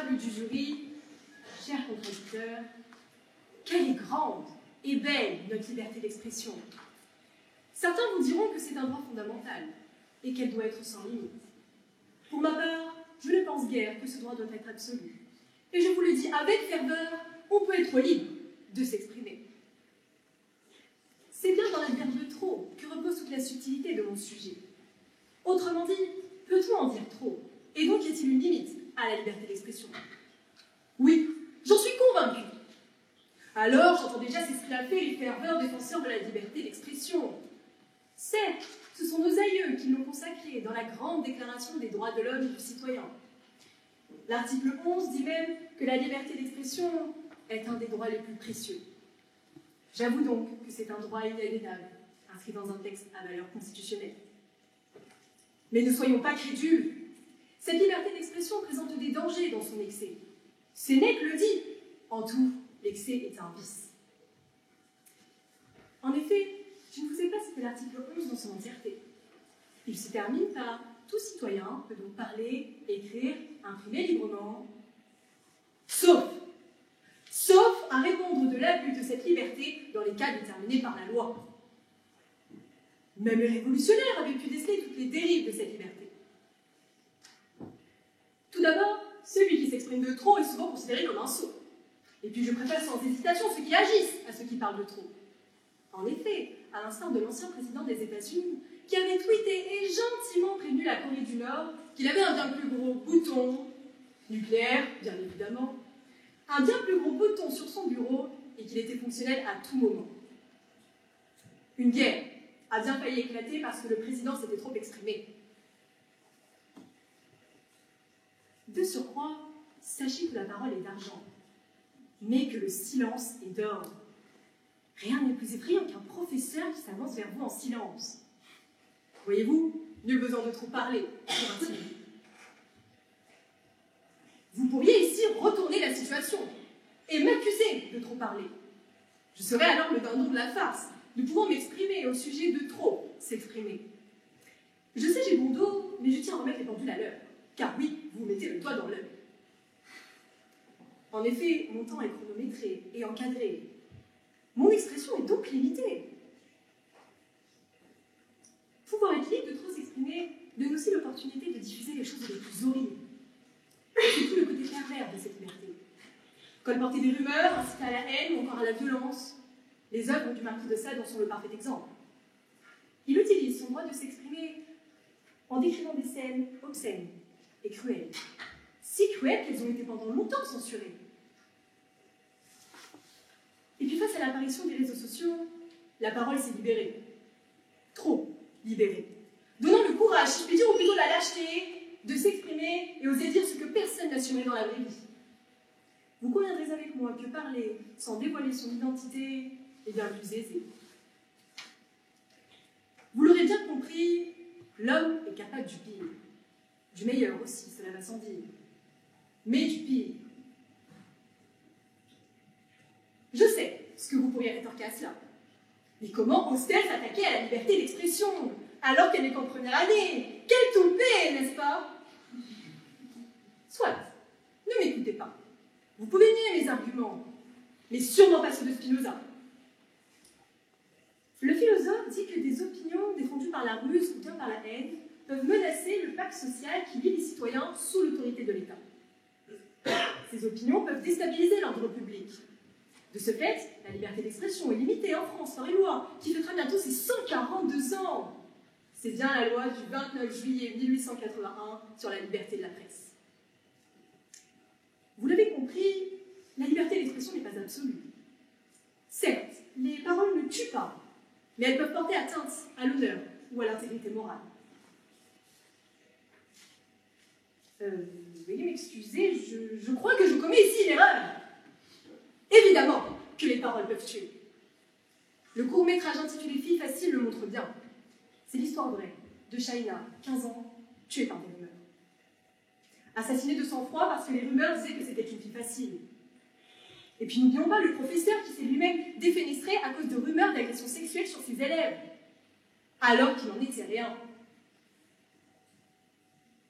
table du jury, chers contradicteurs, quelle est grande et belle notre liberté d'expression. Certains vous diront que c'est un droit fondamental et qu'elle doit être sans limite. Pour ma part, je ne pense guère que ce droit doit être absolu. Et je vous le dis avec ferveur, on peut être libre de s'exprimer. C'est bien dans l'adverbe de trop que repose toute la subtilité de mon sujet. Autrement dit, peut-on en dire trop? Et donc, y a-t-il une limite à la liberté d'expression? Oui, j'en suis convaincue. Alors, j'entends déjà s'esclaffer les ferveurs défenseurs de la liberté d'expression. Certes, ce sont nos aïeux qui l'ont consacrée dans la grande déclaration des droits de l'homme et du citoyen. L'article 11 dit même que la liberté d'expression est un des droits les plus précieux. J'avoue donc que c'est un droit inaliénable, inscrit dans un texte à valeur constitutionnelle. Mais ne soyons pas crédules. Cette liberté d'expression présente des dangers dans son excès. Sénèque le dit. En tout, l'excès est un vice. En effet, je ne vous ai pas cité l'article 11 dans son entièreté. Il se termine par « Tout citoyen peut donc parler, écrire, imprimer librement, sauf à répondre de l'abus de cette liberté dans les cas déterminés par la loi. » Même les révolutionnaires avaient pu déceler toutes les dérives de cette liberté. Tout d'abord, celui qui s'exprime de trop est souvent considéré comme un sot. Et puis je préfère sans hésitation ceux qui agissent à ceux qui parlent de trop. En effet, à l'instar de l'ancien président des États-Unis, qui avait tweeté et gentiment prévenu la Corée du Nord qu'il avait un bien plus gros bouton, nucléaire, bien évidemment, un bien plus gros bouton sur son bureau et qu'il était fonctionnel à tout moment. Une guerre a bien failli éclater parce que le président s'était trop exprimé. De surcroît, sachez que la parole est d'argent, mais que le silence est d'or. Rien n'est plus effrayant qu'un professeur qui s'avance vers vous en silence. Voyez-vous, nul besoin de trop parler pour intimider. Vous pourriez ici retourner la situation et m'accuser de trop parler. Je serais alors le dindon de la farce, ne pouvant m'exprimer au sujet de trop s'exprimer. Je sais, j'ai bon dos, mais je tiens à remettre les pendules à l'heure, car oui, vous mettez le doigt dans l'œil. En effet, mon temps est chronométré et encadré. Mon expression est donc limitée. Pouvoir être libre de trop s'exprimer donne aussi l'opportunité de diffuser les choses les plus horribles. C'est tout le côté pervers de cette liberté. Colporter des rumeurs, inciter à la haine ou encore à la violence. Les œuvres du marquis de Sade en sont le parfait exemple. Il utilise son droit de s'exprimer en décrivant des scènes obscènes et cruelles. Si cruelles qu'elles ont été pendant longtemps censurées. Et puis face à l'apparition des réseaux sociaux, la parole s'est libérée. Trop libérée. Donnant le courage, si je puis dire, ou plutôt la lâcheté, de s'exprimer et oser dire ce que personne n'assumerait dans la vraie vie. Vous conviendrez avec moi que parler sans dévoiler son identité est bien plus aisé. Vous l'aurez bien compris, l'homme est capable du pire. Du meilleur aussi, cela va sans dire. Mais du pire. Je sais ce que vous pourriez rétorquer à cela. Mais comment ose-t-elle s'attaquer à la liberté d'expression alors qu'elle n'est qu'en première année? Quelle toupée, n'est-ce pas? Soit, ne m'écoutez pas. Vous pouvez nier mes arguments, mais sûrement pas ceux de Spinoza. Le philosophe dit que des opinions défendues par la ruse ou bien par la haine peuvent menacer le pacte social qui lie les citoyens sous l'autorité de l'État. Ces opinions peuvent déstabiliser l'ordre public. De ce fait, la liberté d'expression est limitée en France par une loi qui fêtera bientôt ses 142 ans. C'est bien la loi du 29 juillet 1881 sur la liberté de la presse. Vous l'avez compris, la liberté d'expression n'est pas absolue. Certes, les paroles ne tuent pas, mais elles peuvent porter atteinte à l'honneur ou à l'intégrité morale. Veuillez m'excuser, je crois que je commets ici une erreur. Évidemment que les paroles peuvent tuer. Le court-métrage intitulé Fille facile le montre bien. C'est l'histoire vraie de Shaina, 15 ans, tuée par des rumeurs. Assassinée de sang-froid parce que les rumeurs disaient que c'était une fille facile. Et puis n'oublions pas le professeur qui s'est lui-même défenestré à cause de rumeurs d'agression sexuelle sur ses élèves, alors qu'il n'en était rien.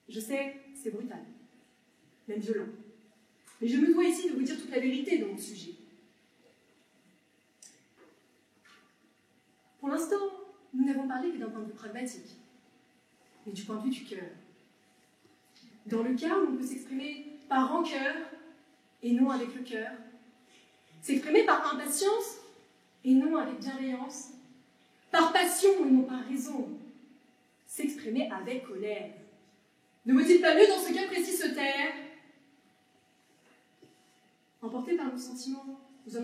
Je sais, c'est brutal, même violent. Mais je me dois ici de vous dire toute la vérité de mon sujet. Pour l'instant, nous n'avons parlé que d'un point de vue pragmatique, mais du point de vue du cœur. Dans le cas où on peut s'exprimer par rancœur et non avec le cœur, s'exprimer par impatience et non avec bienveillance, par passion et non par raison, s'exprimer avec colère. Ne vaut-il pas mieux dans ce cas précis se taire? Emportés par nos sentiments, nous en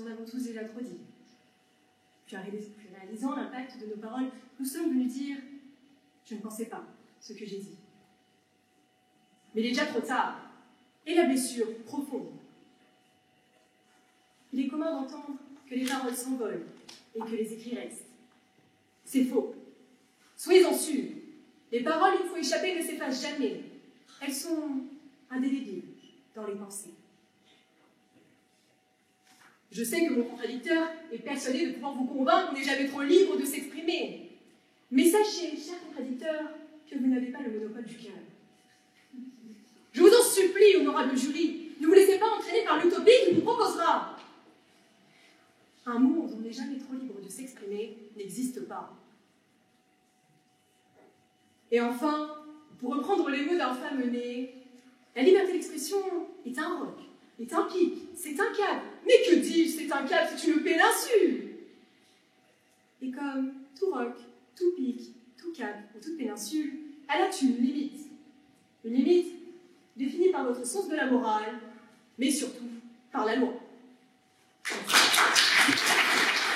avons tous déjà trop dit. Puis réalisant l'impact de nos paroles, nous sommes venus dire « Je ne pensais pas ce que j'ai dit ». Mais il est déjà trop tard, et la blessure profonde. Il est commun d'entendre que les paroles s'envolent et que les écrits restent. C'est faux. Soyez-en sûrs, les paroles, une fois échappées, ne s'effacent jamais. Elles sont indélébiles dans les pensées. Je sais que mon contradicteur est persuadé de pouvoir vous convaincre qu'on n'est jamais trop libre de s'exprimer. Mais sachez, cher contradicteur, que vous n'avez pas le monopole du cœur. Je vous en supplie, honorable jury, ne vous laissez pas entraîner par l'utopie qu'il vous proposera. Un monde où on n'est jamais trop libre de s'exprimer n'existe pas. Et enfin, pour reprendre les mots d'un fameux né, la liberté d'expression est un roc, est un pic, c'est un câble. Mais que dis-je, c'est un câble, c'est une péninsule. Et comme tout roc, tout pic, tout câble ou toute péninsule, elle a une limite. Une limite définie par notre sens de la morale, mais surtout par la loi. Merci.